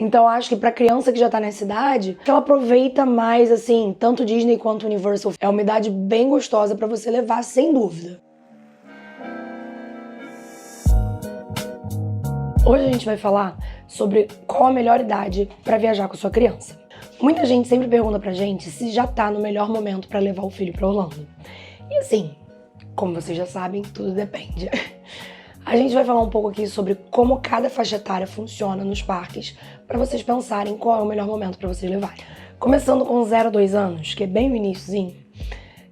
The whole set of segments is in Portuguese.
Então eu acho que pra criança que já tá nessa idade, que ela aproveita mais, assim, tanto Disney quanto Universal. É uma idade bem gostosa pra você levar, sem dúvida. Hoje a gente vai falar sobre qual a melhor idade pra viajar com a sua criança. Muita gente sempre pergunta pra gente se já tá no melhor momento pra levar o filho pra Orlando. E assim, como vocês já sabem, tudo depende. A gente vai falar um pouco aqui sobre como cada faixa etária funciona nos parques para vocês pensarem qual é o melhor momento para vocês levarem. Começando com 0 a 2 anos, que é bem o iniciozinho,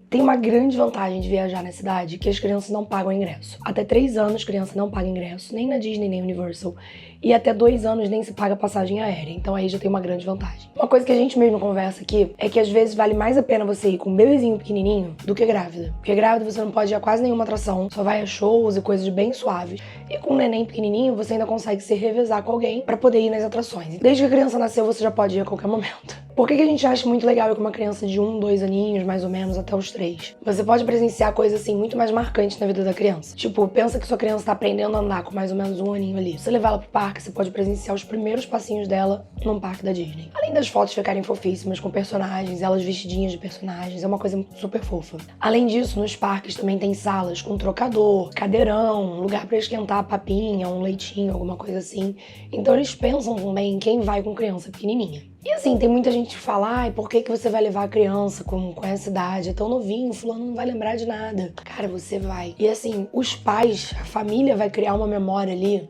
tem uma grande vantagem de viajar na cidade, que as crianças não pagam ingresso. Até 3 anos, criança não paga ingresso, nem na Disney, nem Universal. E até 2 anos nem se paga passagem aérea, então aí já tem uma grande vantagem. Uma coisa que a gente mesmo conversa aqui é que às vezes vale mais a pena você ir com um bebezinho pequenininho do que grávida. Porque grávida você não pode ir a quase nenhuma atração, só vai a shows e coisas bem suaves. E com um neném pequenininho você ainda consegue se revezar com alguém pra poder ir nas atrações. Desde que a criança nasceu você já pode ir a qualquer momento. Por que a gente acha muito legal ir com uma criança de 1, 2 aninhos, mais ou menos, até os 3? Você pode presenciar coisas assim muito mais marcantes na vida da criança. Tipo, pensa que sua criança tá aprendendo a andar com mais ou menos 1 aninho ali. Você levar ela pro parque, você pode presenciar os primeiros passinhos dela num parque da Disney. Além das fotos ficarem fofíssimas com personagens, elas vestidinhas de personagens, é uma coisa super fofa. Além disso, nos parques também tem salas com trocador, cadeirão, lugar pra esquentar a papinha, um leitinho, alguma coisa assim. Então eles pensam também em quem vai com criança pequenininha. E assim, tem muita gente que fala, ai, por que você vai levar a criança com essa idade? É tão novinho, fulano não vai lembrar de nada. Cara, você vai. E assim, os pais, a família vai criar uma memória ali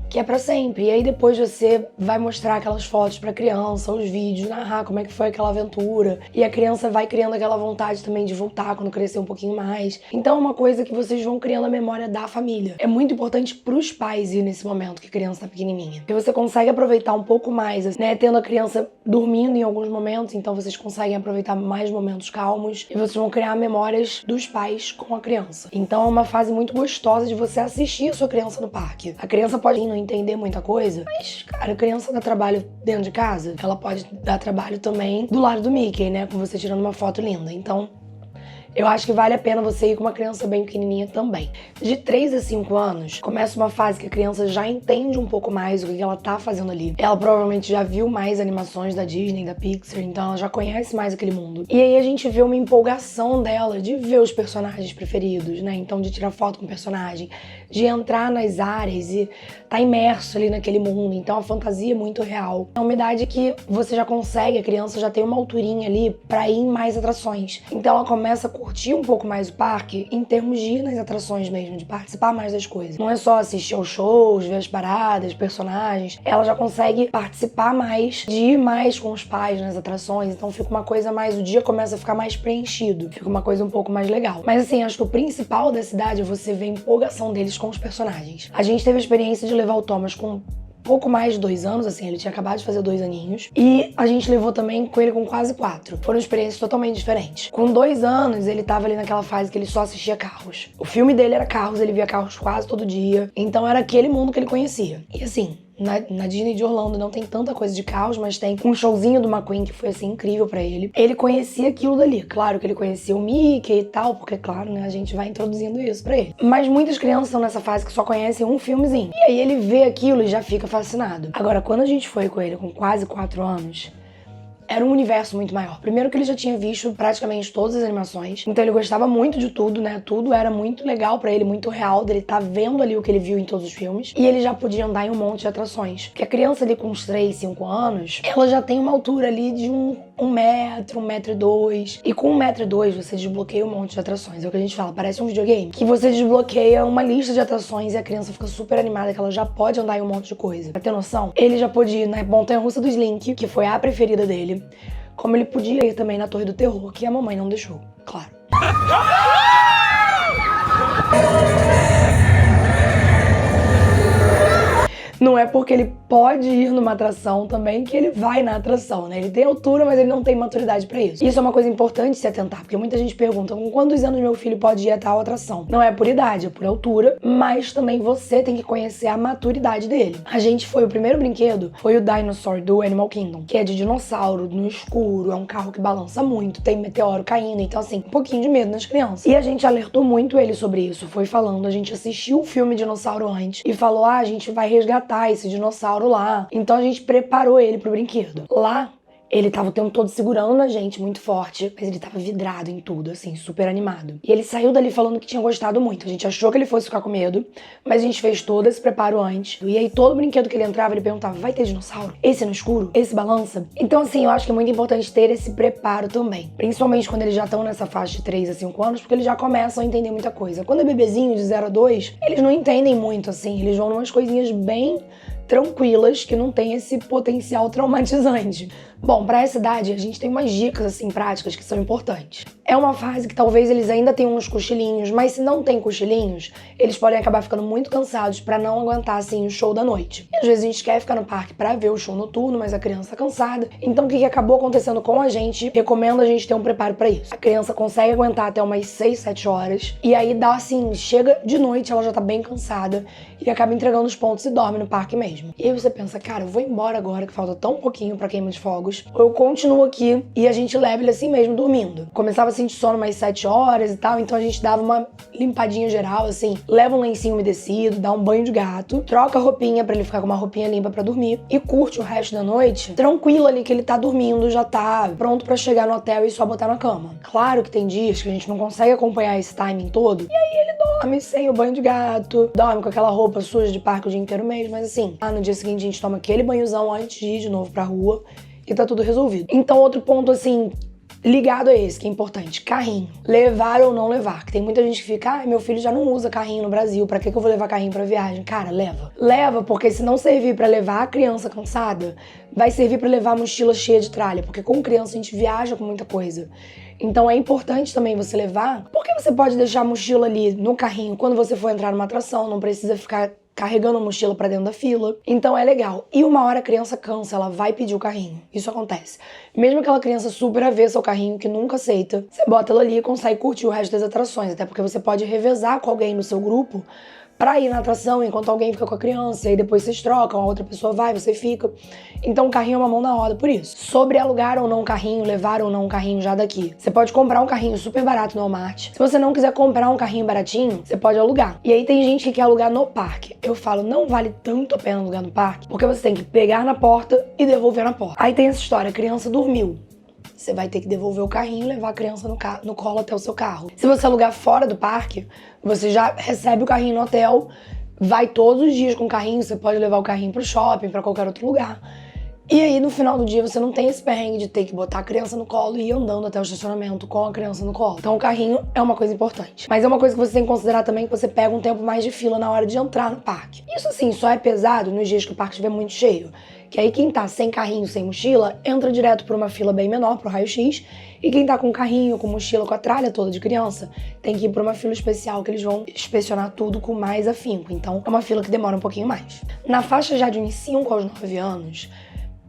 que é pra sempre. E aí depois você vai mostrar aquelas fotos pra criança, os vídeos, narrar como é que foi aquela aventura. E a criança vai criando aquela vontade também de voltar quando crescer um pouquinho mais. Então é uma coisa que vocês vão criando a memória da família. É muito importante pros pais ir nesse momento que a criança tá pequenininha. Porque você consegue aproveitar um pouco mais, né? Tendo a criança dormindo em alguns momentos, então vocês conseguem aproveitar mais momentos calmos. E vocês vão criar memórias dos pais com a criança. Então é uma fase muito gostosa de você assistir a sua criança no parque. A criança pode ir no entender muita coisa, mas, cara, a criança dá trabalho dentro de casa, ela pode dar trabalho também do lado do Mickey, né, com você tirando uma foto linda. Então, eu acho que vale a pena você ir com uma criança bem pequenininha também. De 3 a 5 anos, começa uma fase que a criança já entende um pouco mais o que ela tá fazendo ali. Ela provavelmente já viu mais animações da Disney, da Pixar, então ela já conhece mais aquele mundo. E aí a gente vê uma empolgação dela de ver os personagens preferidos, né? Então de tirar foto com o personagem, de entrar nas áreas e tá imerso ali naquele mundo. Então a fantasia é muito real. É uma idade que você já consegue, a criança já tem uma alturinha ali pra ir em mais atrações. Então ela começa a curtir um pouco mais o parque em termos de ir nas atrações mesmo, de participar mais das coisas. Não é só assistir aos shows, ver as paradas, personagens. Ela já consegue participar mais, de ir mais com os pais nas atrações. Então fica uma coisa mais, o dia começa a ficar mais preenchido. Fica uma coisa um pouco mais legal. Mas assim, acho que o principal dessa idade é você ver a empolgação deles com os personagens. A gente teve a experiência de levar o Thomas com pouco mais de 2 anos, assim, ele tinha acabado de fazer 2 aninhos. E a gente levou também com ele com quase 4. Foram experiências totalmente diferentes. Com 2 anos, ele tava ali naquela fase que ele só assistia carros. O filme dele era carros, ele via carros quase todo dia. Então era aquele mundo que ele conhecia. E assim, na Disney de Orlando não tem tanta coisa de carros, mas tem um showzinho do McQueen que foi, assim, incrível pra ele. Ele conhecia aquilo dali. Claro que ele conhecia o Mickey e tal, porque, claro, né, a gente vai introduzindo isso pra ele. Mas muitas crianças estão nessa fase que só conhecem um filmezinho. E aí ele vê aquilo e já fica fascinado. Agora, quando a gente foi com ele com quase 4 anos, era um universo muito maior. Primeiro que ele já tinha visto praticamente todas as animações, então ele gostava muito de tudo, né? Tudo era muito legal pra ele, muito real, dele tá vendo ali o que ele viu em todos os filmes. E ele já podia andar em um monte de atrações. Porque a criança ali com uns 3, 5 anos, ela já tem uma altura ali de um metro, 1,2 m. E com 1,2 m você desbloqueia um monte de atrações. É o que a gente fala, parece um videogame. Que você desbloqueia uma lista de atrações e a criança fica super animada que ela já pode andar em um monte de coisa. Pra ter noção, ele já podia ir na montanha-russa do Slink, que foi a preferida dele. Como ele podia ir também na Torre do Terror, que a mamãe não deixou, claro. Não é porque ele pode ir numa atração também que ele vai na atração, né? Ele tem altura, mas ele não tem maturidade pra isso. Isso é uma coisa importante se atentar, porque muita gente pergunta com quantos anos meu filho pode ir a tal atração? Não é por idade, é por altura, mas também você tem que conhecer a maturidade dele. A gente foi, o primeiro brinquedo foi o Dinosaur do Animal Kingdom, que é de dinossauro, no escuro, é um carro que balança muito, tem meteoro caindo, então assim, um pouquinho de medo nas crianças. E a gente alertou muito ele sobre isso, foi falando, a gente assistiu o filme Dinossauro antes e falou, a gente vai resgatar matar esse dinossauro lá. Então a gente preparou ele pro brinquedo. Lá, ele tava o tempo todo segurando na gente, muito forte, mas ele tava vidrado em tudo, assim, super animado. E ele saiu dali falando que tinha gostado muito. A gente achou que ele fosse ficar com medo, mas a gente fez todo esse preparo antes. E aí todo brinquedo que ele entrava, ele perguntava, vai ter dinossauro? Esse no escuro? Esse balança? Então, assim, eu acho que é muito importante ter esse preparo também. Principalmente quando eles já estão nessa faixa de 3 a 5 anos, porque eles já começam a entender muita coisa. Quando é bebezinho, de 0 a 2, eles não entendem muito, assim. Eles vão numas coisinhas bem tranquilas, que não tem esse potencial traumatizante. Bom, para essa idade, a gente tem umas dicas, assim, práticas que são importantes. É uma fase que talvez eles ainda tenham uns cochilinhos, mas se não tem cochilinhos, eles podem acabar ficando muito cansados para não aguentar, assim, o show da noite. E às vezes a gente quer ficar no parque para ver o show noturno, mas a criança tá cansada. Então o que acabou acontecendo com a gente, recomendo a gente ter um preparo para isso. A criança consegue aguentar até umas 6, 7 horas, e aí dá assim, chega de noite, ela já tá bem cansada, e acaba entregando os pontos e dorme no parque mesmo. E aí você pensa, cara, eu vou embora agora, que falta tão pouquinho pra queima de fogos, ou eu continuo aqui e a gente leva ele assim mesmo, dormindo. Começava a sentir sono mais 7 horas e tal, então a gente dava uma limpadinha geral, assim, leva um lencinho umedecido, dá um banho de gato, troca a roupinha pra ele ficar com uma roupinha limpa pra dormir e curte o resto da noite tranquilo ali, que ele tá dormindo, já tá pronto pra chegar no hotel e só botar na cama. Claro que tem dias que a gente não consegue acompanhar esse timing todo, e aí ele dorme sem o banho de gato, dorme com aquela roupa suja de parque o dia inteiro mesmo, mas assim, no dia seguinte a gente toma aquele banhozão antes de ir de novo pra rua e tá tudo resolvido. Então outro ponto, assim, ligado a esse, que é importante, carrinho. Levar ou não levar. Que tem muita gente que fica, meu filho já não usa carrinho no Brasil, pra que eu vou levar carrinho pra viagem? Cara, leva. Leva, porque se não servir pra levar a criança cansada, vai servir pra levar a mochila cheia de tralha, porque com criança a gente viaja com muita coisa. Então é importante também você levar, porque você pode deixar a mochila ali no carrinho quando você for entrar numa atração, não precisa ficar carregando a mochila pra dentro da fila. Então é legal. E uma hora a criança cansa, ela vai pedir o carrinho. Isso acontece. Mesmo aquela criança super avessa ao carrinho, que nunca aceita, você bota ela ali e consegue curtir o resto das atrações. Até porque você pode revezar com alguém no seu grupo pra ir na atração enquanto alguém fica com a criança, e aí depois vocês trocam, a outra pessoa vai, você fica. Então o carrinho é uma mão na roda por isso. Sobre alugar ou não um carrinho, levar ou não um carrinho já daqui. Você pode comprar um carrinho super barato no Walmart. Se você não quiser comprar um carrinho baratinho, você pode alugar. E aí tem gente que quer alugar no parque. Eu falo, não vale tanto a pena alugar no parque, porque você tem que pegar na porta e devolver na porta. Aí tem essa história, a criança dormiu. Você vai ter que devolver o carrinho e levar a criança no colo até o seu carro. Se você alugar fora do parque, você já recebe o carrinho no hotel, vai todos os dias com o carrinho, você pode levar o carrinho pro shopping, pra qualquer outro lugar. E aí, no final do dia, você não tem esse perrengue de ter que botar a criança no colo e ir andando até o estacionamento com a criança no colo. Então, o carrinho é uma coisa importante. Mas é uma coisa que você tem que considerar também, que você pega um tempo mais de fila na hora de entrar no parque. Isso, assim, só é pesado nos dias que o parque estiver muito cheio. Que aí quem tá sem carrinho, sem mochila, entra direto por uma fila bem menor, pro raio-x. E quem tá com carrinho, com mochila, com a tralha toda de criança, tem que ir pra uma fila especial, que eles vão inspecionar tudo com mais afinco. Então, é uma fila que demora um pouquinho mais. Na faixa já de uns 5 aos 9 anos,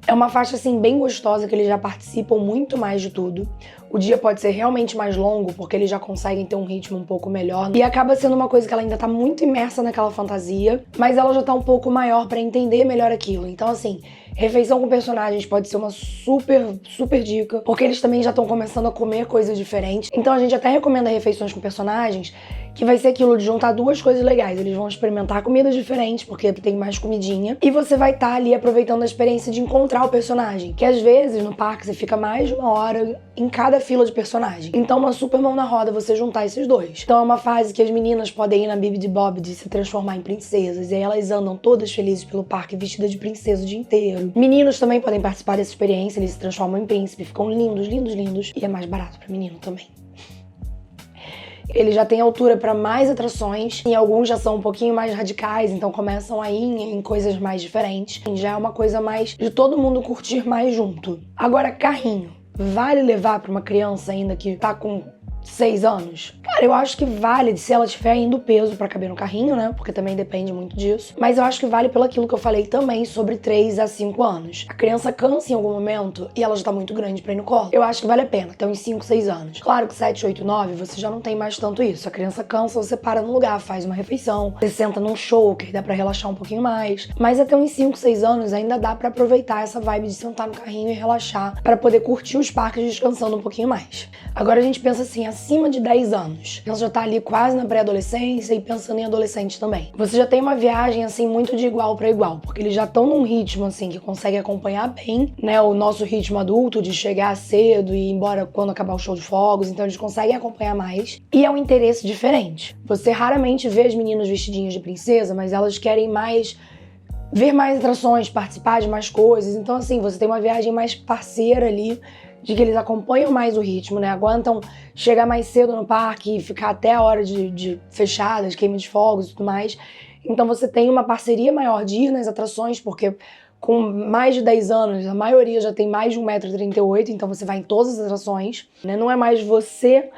é uma faixa, assim, bem gostosa, que eles já participam muito mais de tudo. O dia pode ser realmente mais longo, porque eles já conseguem ter um ritmo um pouco melhor. E acaba sendo uma coisa que ela ainda tá muito imersa naquela fantasia, mas ela já tá um pouco maior pra entender melhor aquilo. Então, assim, refeição com personagens pode ser uma super dica, porque eles também já estão começando a comer coisas diferentes. Então a gente até recomenda refeições com personagens, que vai ser aquilo de juntar duas coisas legais. Eles vão experimentar comidas diferentes, porque tem mais comidinha, e você vai estar ali aproveitando a experiência de encontrar o personagem, que às vezes no parque você fica mais de 1 hora em cada fila de personagem. Então uma super mão na roda você juntar esses dois. Então é uma fase que as meninas podem ir na Bibi de Bob de se transformar em princesas, e aí elas andam todas felizes pelo parque vestidas de princesa o dia inteiro. Meninos também podem participar dessa experiência, eles se transformam em príncipe, ficam lindos, lindos, lindos, e é mais barato para menino também. Ele já tem altura para mais atrações, e alguns já são um pouquinho mais radicais, então começam a ir em coisas mais diferentes. Já é uma coisa mais de todo mundo curtir mais junto. Agora, carrinho. Vale levar para uma criança ainda que tá com 6 anos? Cara, eu acho que vale se ela tiver indo peso pra caber no carrinho, né? Porque também depende muito disso. Mas eu acho que vale pelo aquilo que eu falei também sobre 3 a 5 anos. A criança cansa em algum momento e ela já tá muito grande pra ir no colo. Eu acho que vale a pena, até uns 5, 6 anos. Claro que 7, 8, 9, você já não tem mais tanto isso. A criança cansa, você para no lugar, faz uma refeição, você senta num show, que dá pra relaxar um pouquinho mais. Mas até uns 5, 6 anos ainda dá pra aproveitar essa vibe de sentar no carrinho e relaxar, pra poder curtir os parques descansando um pouquinho mais. Agora a gente pensa assim, acima de 10 anos. Ela já tá ali quase na pré-adolescência e pensando em adolescente também. Você já tem uma viagem, assim, muito de igual para igual, porque eles já estão num ritmo, assim, que consegue acompanhar bem, né, o nosso ritmo adulto de chegar cedo e ir embora quando acabar o show de fogos, então eles conseguem acompanhar mais. E é um interesse diferente. Você raramente vê as meninas vestidinhas de princesa, mas elas querem mais ver mais atrações, participar de mais coisas. Então, assim, você tem uma viagem mais parceira ali, de que eles acompanham mais o ritmo, né? Aguentam chegar mais cedo no parque e ficar até a hora de fechada, de queima de fogos e tudo mais. Então você tem uma parceria maior de ir nas atrações, porque com mais de 10 anos, a maioria já tem mais de 1,38 m, então você vai em todas as atrações, né? Não é mais você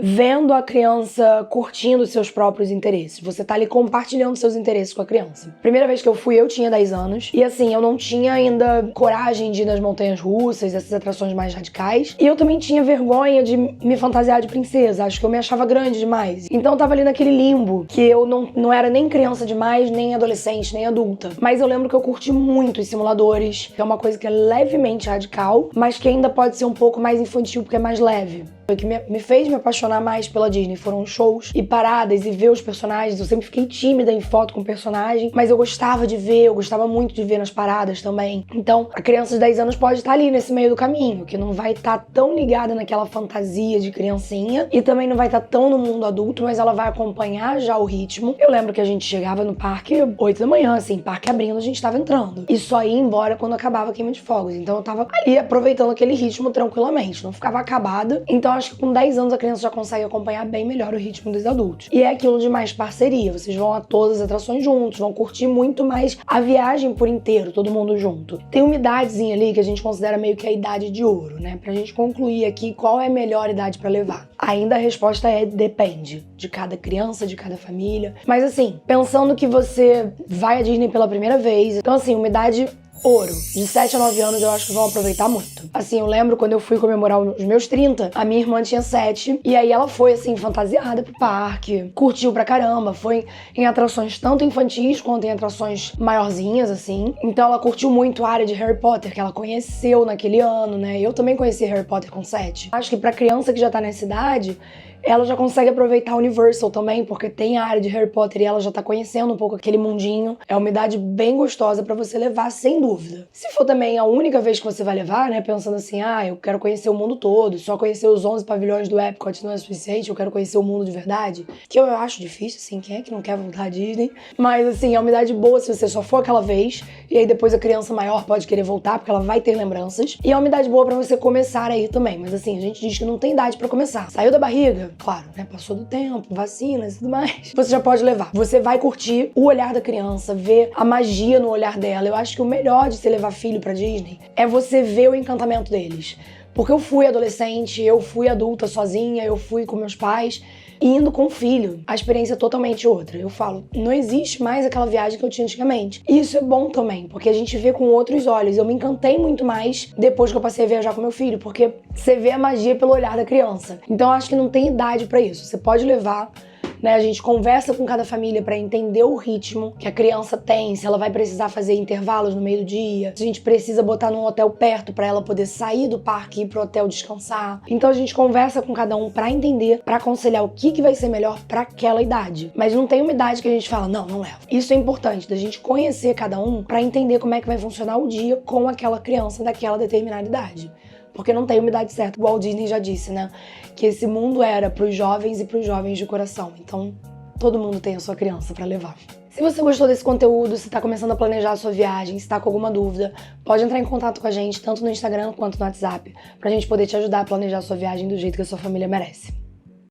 vendo a criança curtindo seus próprios interesses. Você tá ali compartilhando seus interesses com a criança. Primeira vez que eu fui, eu tinha 10 anos. E assim, eu não tinha ainda coragem de ir nas montanhas russas, essas atrações mais radicais. E eu também tinha vergonha de me fantasiar de princesa. Acho que eu me achava grande demais. Então eu tava ali naquele limbo, que eu não era nem criança demais, nem adolescente, nem adulta. Mas eu lembro que eu curti muito os simuladores, que é uma coisa que é levemente radical, mas que ainda pode ser um pouco mais infantil, porque é mais leve. O que me fez me apaixonar mais pela Disney foram shows e paradas e ver os personagens. Eu sempre fiquei tímida em foto com o personagem, mas eu gostava de ver, eu gostava muito de ver nas paradas também. Então, a criança de 10 anos pode estar ali nesse meio do caminho, que não vai estar tão ligada naquela fantasia de criancinha e também não vai estar tão no mundo adulto, mas ela vai acompanhar já o ritmo. Eu lembro que a gente chegava no parque 8 da manhã, assim, parque abrindo, a gente tava entrando. E só ia embora quando acabava a queima de fogos. Então eu tava ali aproveitando aquele ritmo tranquilamente, não ficava acabada. Então acho que com 10 anos a criança já consegue acompanhar bem melhor o ritmo dos adultos. E é aquilo de mais parceria, vocês vão a todas as atrações juntos, vão curtir muito mais a viagem por inteiro, todo mundo junto. Tem uma idadezinha ali que a gente considera meio que a idade de ouro, né? Pra gente concluir aqui qual é a melhor idade pra levar. Ainda a resposta é depende de cada criança, de cada família. Mas assim, pensando que você vai à Disney pela primeira vez, então assim, uma idade ouro, de 7 a 9 anos eu acho que vão aproveitar muito. Assim, eu lembro quando eu fui comemorar os meus 30, a minha irmã tinha 7, e aí ela foi, assim, fantasiada pro parque, curtiu pra caramba, foi em atrações tanto infantis quanto em atrações maiorzinhas, assim. Então ela curtiu muito a área de Harry Potter, que ela conheceu naquele ano, né? Eu também conheci Harry Potter com 7. Acho que pra criança que já tá nessa idade, ela já consegue aproveitar a Universal também, porque tem a área de Harry Potter e ela já tá conhecendo um pouco aquele mundinho. É uma idade bem gostosa pra você levar, sem dúvida. Se for também a única vez que você vai levar, né, pensando assim, eu quero conhecer o mundo todo, só conhecer os 11 pavilhões do Epcot não é suficiente, eu quero conhecer o mundo de verdade, que eu acho difícil, assim, quem é que não quer voltar à Disney? Mas, assim, é uma idade boa se você só for aquela vez, e aí depois a criança maior pode querer voltar, porque ela vai ter lembranças. E é uma idade boa pra você começar aí também, mas assim, a gente diz que não tem idade pra começar. Saiu da barriga? Claro, né? Passou do tempo, vacinas e tudo mais. Você já pode levar. Você vai curtir o olhar da criança, ver a magia no olhar dela. Eu acho que o melhor de você levar filho pra Disney é você ver o encantamento deles. Porque eu fui adolescente, eu fui adulta sozinha, eu fui com meus pais, indo com o filho. A experiência é totalmente outra. Eu falo, não existe mais aquela viagem que eu tinha antigamente. E isso é bom também, porque a gente vê com outros olhos. Eu me encantei muito mais depois que eu passei a viajar com meu filho, porque você vê a magia pelo olhar da criança. Então eu acho que não tem idade pra isso. Você pode levar, né? A gente conversa com cada família pra entender o ritmo que a criança tem, se ela vai precisar fazer intervalos no meio do dia, se a gente precisa botar num hotel perto pra ela poder sair do parque e ir pro hotel descansar. Então a gente conversa com cada um pra entender, pra aconselhar o que vai ser melhor pra aquela idade. Mas não tem uma idade que a gente fala, não leva. Isso é importante, da gente conhecer cada um pra entender como é que vai funcionar o dia com aquela criança daquela determinada idade. Porque não tem uma idade certa. O Walt Disney já disse, né? Que esse mundo era pros jovens e pros jovens de coração. Então, todo mundo tem a sua criança pra levar. Se você gostou desse conteúdo, se tá começando a planejar a sua viagem, se tá com alguma dúvida, pode entrar em contato com a gente, tanto no Instagram quanto no WhatsApp, pra gente poder te ajudar a planejar a sua viagem do jeito que a sua família merece.